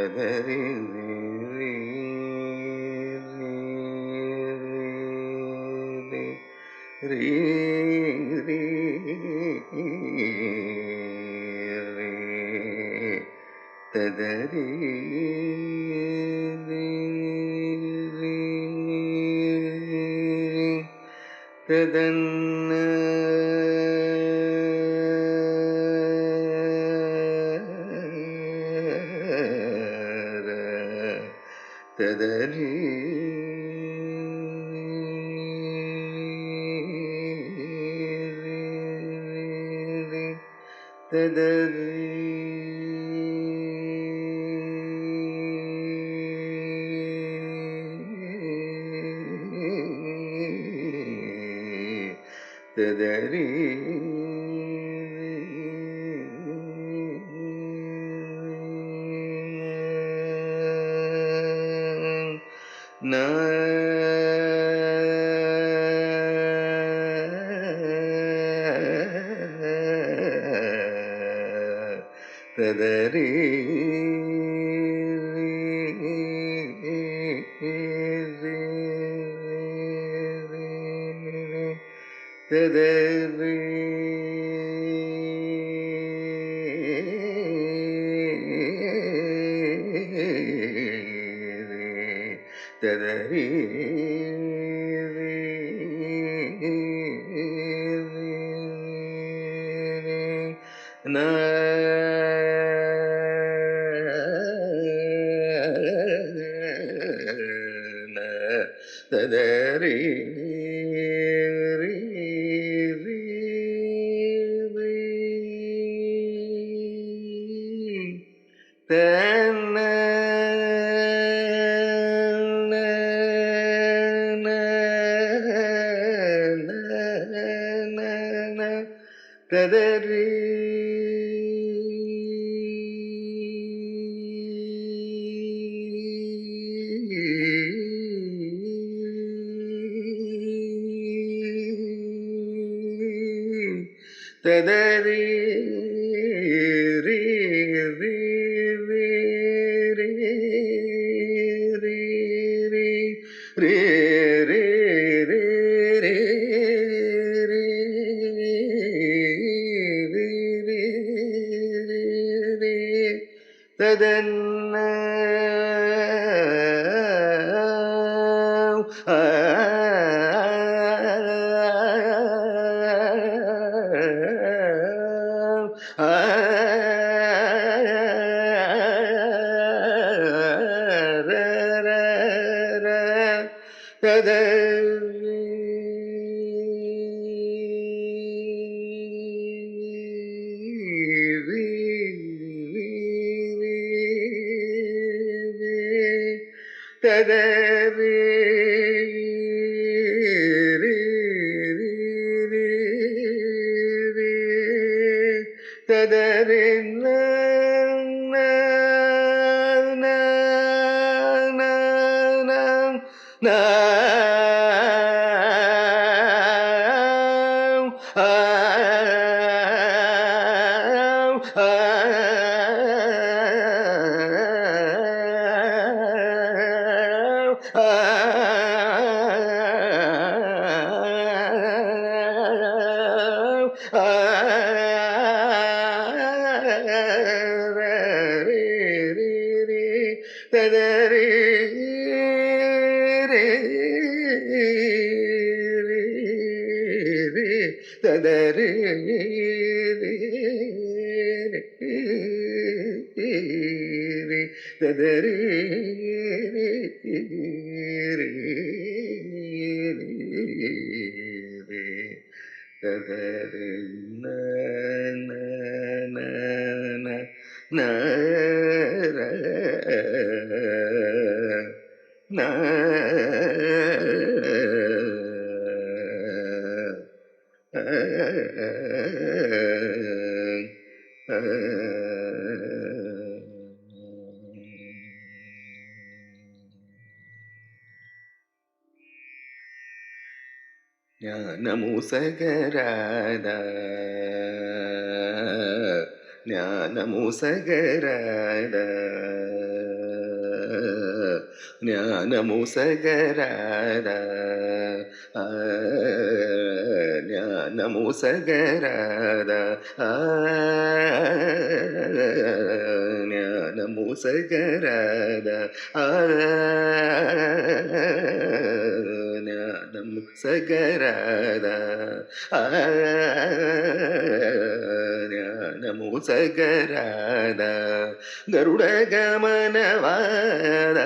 ததரி ரீ ரீ ததரி ததன்ன ததரி ததரி ததரி ந ததரி ததரி ததரி ந ததரி தன ததரி ததரி ரீ ரீ ரீ ரீ ரீ ரீ ரீ ரீ ரீ ததன்ன ததரி ததரி ததரி ததரி ததரி ததரி ந ந ஞானமுசகராதா ஞானமுசகராதா జ్ఞానము సగరాదా జ్ఞానము సగరాదా జ్ఞానము సగరాదా జ్ఞానము సగరాదా జ్ఞానము సగరాదా గరుడ గమనవాద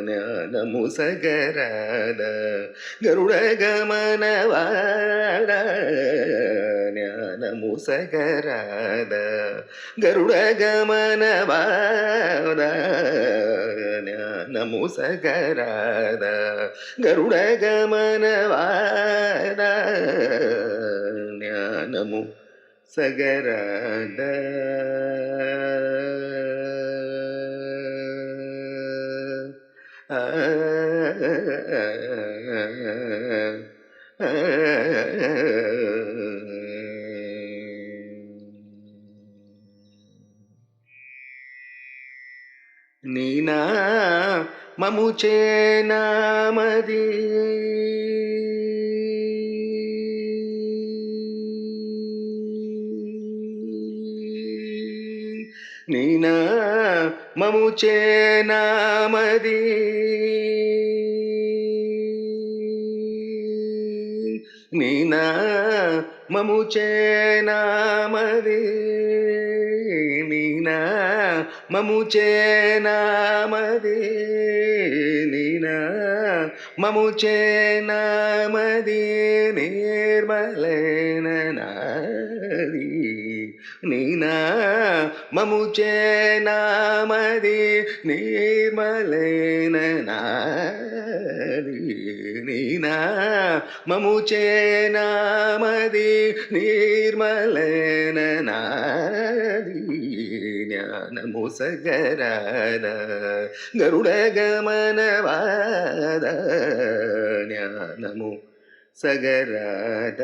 జ్ఞానము సగరాద గరుడ గమనవాద జ్ఞానము సగరాద గరుడ గమనవాద జ్ఞానము సగరాద గరుడ గమనవాద జ్ఞానము సగరాద నీనా మముచే నామది నీనా మముచే నామది నీనా మముచే నామది నీనా మముచే నామది నీనా మముచే నామది నిర్మలైన నాది నీనా మముచే నామది నిర్మలైన నాది నీనా మముచే నామది నిర్మలైన నాది జ్ఞానము సగరాద గరుడ గమనవాద జ్ఞానము సగరాద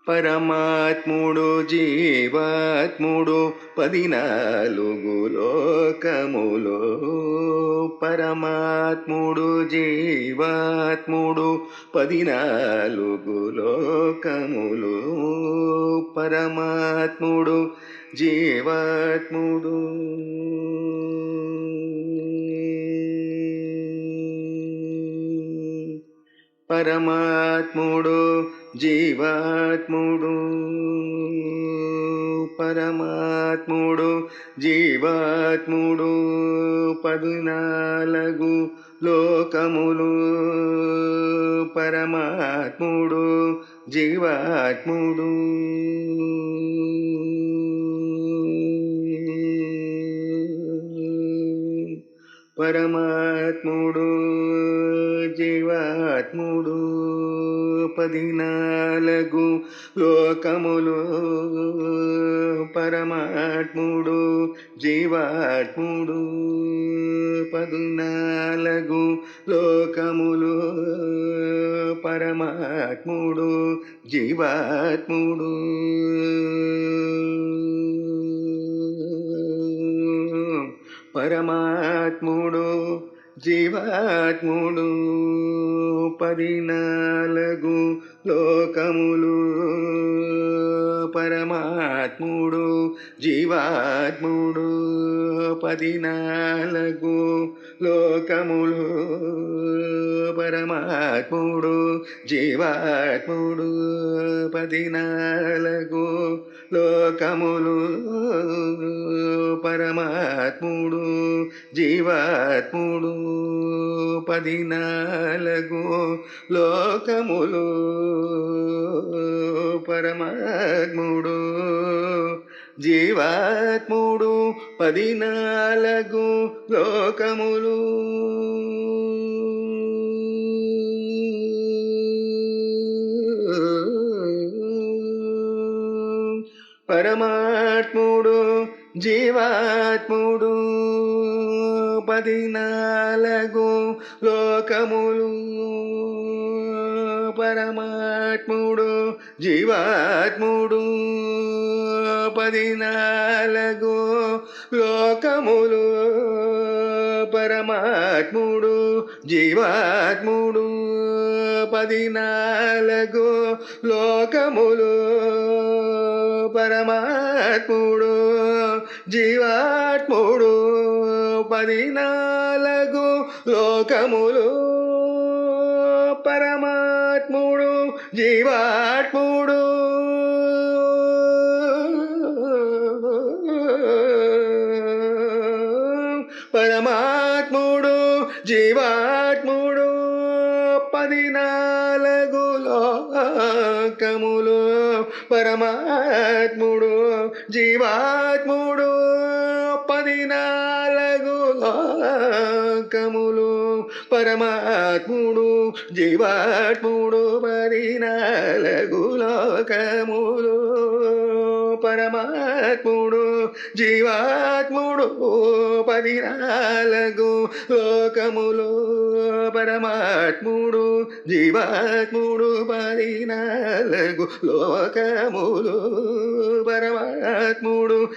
పరమాత్ముడు జీవాత్ముడు 14 లోకములో పరమాత్ముడు జీవాత్ముడు 14 లోకములు పరమాత్ముడు జీవాత్ముడు పరమాత్ముడు జీవాత్ముడు పరమాత్ముడు జీవాత్ముడు 14 లోకములు పరమాత్ముడు జీవాత్ముడు పరమాత్ముడు జీవాత్ముడు 14 లోకములు పరమాత్ముడు జీవాత్ముడు 14 లోకములు పరమాత్ముడు జీవాత్ముడు పరమాత్ముడు జీవాత్ముడు 14 లోకములు పరమాత్ముడు జీవాత్ముడు 14 లోకములు పరమాత్ముడు జీవాత్ముడు 14 లోకములు పరమాత్ముడు జీవాత్ముడు 14 లోకములు పరమాత్ముడు జీవాత్ముడు 14 లోకములు పరమాత్ముడు జీవాత్ముడు 14 లోకములు పరమాత్ముడు జీవాత్ముడు 14 లోకములు పరమాత్ముడు జీవాత్ముడు 14 లోకములు పరమాత్ముడు జీవాత్ముడు 14 లోకములు పరమాత్ముడు జీవాత్ముడు పరమాత్ముడు జీవాత్ముడు 14 లోకములు పరమాత్ముడు జీవాత్ముడు 14 లోకములు పరమాత్ముడు జీవాత్ముడు 14 లోకములు పరమాత్ముడు జీవాత్ముడు 14 లోకములు పరమాత్ముడు జీవాత్ముడు 14 లోకములు పరమాత్ముడు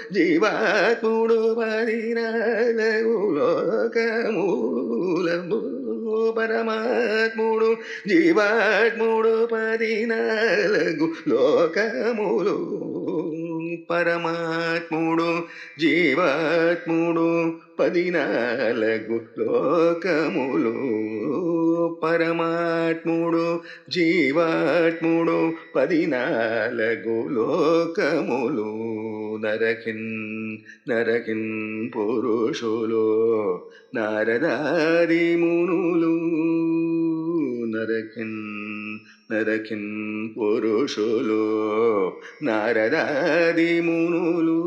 జీవాత్ముడు 14 లోకములము పరమాత్ముడు జీవాత్ముడు 14 లోకములు పరమాత్ముడు జీవాత్ముడు 14 లోకములు పరమాత్ముడు జీవాత్ముడు 14 లోకములు నరకిన్ పురుషులు నారదాది మునులు నరకిన్ పురుషులు నారదాది మునులు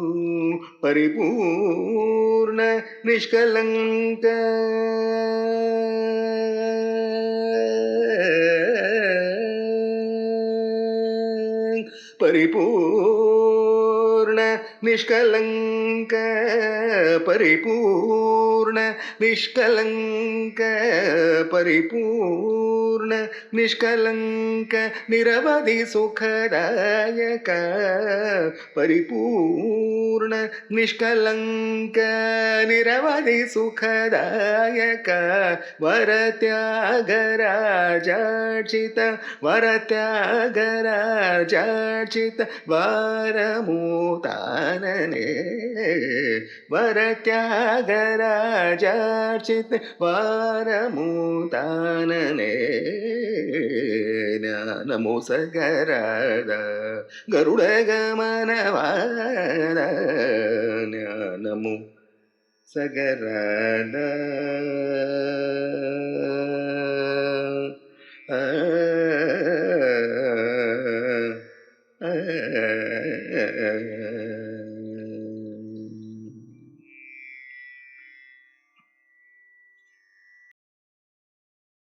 పరిపూర్ణ నిష్కలంక పరిపూర్ణ నిష్కలంక పరిపూర్ణ నిష్కలంక పరిపూర్ణ నిష్కలంక నిరవధి సుఖదాయక పరిపూర్ణ నిష్కలంక నిరవధి సుఖదాయక వరత్యాగరాజార్చిత వరత్యాగరాజార్చిత వారమూతాననే వరత్యాగరాజార్చిత వారమూతాననే జ్ఞానము సగరాద గరుడ గమనవాద జ్ఞానము సగరాద